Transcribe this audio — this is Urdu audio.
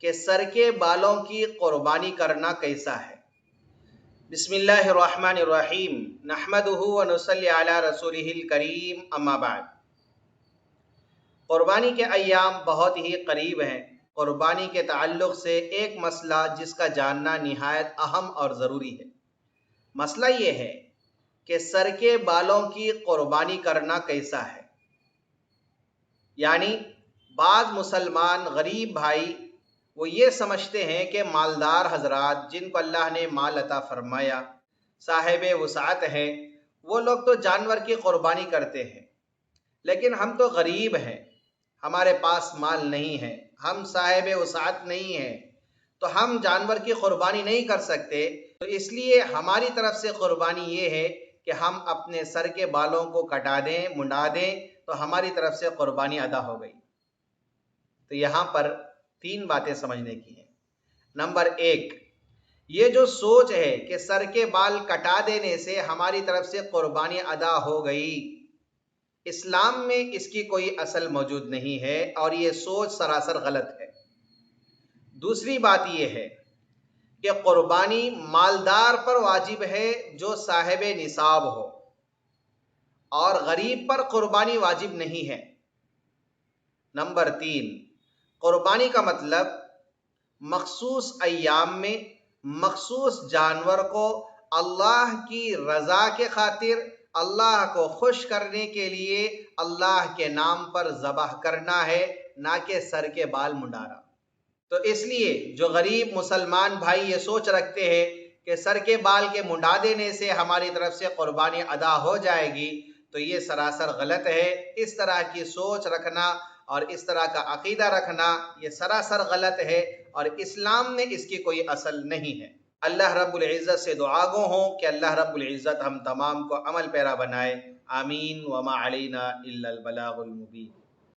کہ سر کے بالوں کی قربانی کرنا کیسا ہے۔ بسم اللہ الرحمن الرحیم، نحمدہ و نصلی علی رسولہ الکریم، اما بعد۔ قربانی کے ایام بہت ہی قریب ہیں۔ قربانی کے تعلق سے ایک مسئلہ جس کا جاننا نہایت اہم اور ضروری ہے۔ مسئلہ یہ ہے کہ سر کے بالوں کی قربانی کرنا کیسا ہے۔ یعنی بعض مسلمان غریب بھائی وہ یہ سمجھتے ہیں کہ مالدار حضرات جن کو اللہ نے مال عطا فرمایا، صاحب وسعت ہیں، وہ لوگ تو جانور کی قربانی کرتے ہیں، لیکن ہم تو غریب ہیں، ہمارے پاس مال نہیں ہے، ہم صاحب وسعت نہیں ہیں، تو ہم جانور کی قربانی نہیں کر سکتے، تو اس لیے ہماری طرف سے قربانی یہ ہے کہ ہم اپنے سر کے بالوں کو کٹا دیں، منڈا دیں، تو ہماری طرف سے قربانی ادا ہو گئی۔ تو یہاں پر 3 باتیں سمجھنے کی ہیں۔ نمبر 1، یہ جو سوچ ہے کہ سر کے بال کٹا دینے سے ہماری طرف سے قربانی ادا ہو گئی، اسلام میں اس کی کوئی اصل موجود نہیں ہے اور یہ سوچ سراسر غلط ہے۔ دوسری بات یہ ہے کہ قربانی مالدار پر واجب ہے جو صاحب نصاب ہو، اور غریب پر قربانی واجب نہیں ہے۔ نمبر 3، قربانی کا مطلب مخصوص ایام میں مخصوص جانور کو اللہ کی رضا کے خاطر، اللہ کو خوش کرنے کے لیے اللہ کے نام پر ذبح کرنا ہے، نہ کہ سر کے بال منڈانا۔ تو اس لیے جو غریب مسلمان بھائی یہ سوچ رکھتے ہیں کہ سر کے بال کے منڈا دینے سے ہماری طرف سے قربانی ادا ہو جائے گی، تو یہ سراسر غلط ہے۔ اس طرح کی سوچ رکھنا اور اس طرح کا عقیدہ رکھنا یہ سراسر غلط ہے، اور اسلام میں اس کی کوئی اصل نہیں ہے۔ اللہ رب العزت سے دعا گو ہوں کہ اللہ رب العزت ہم تمام کو عمل پیرا بنائے۔ آمین۔ وما علینا الا البلاغ المبین۔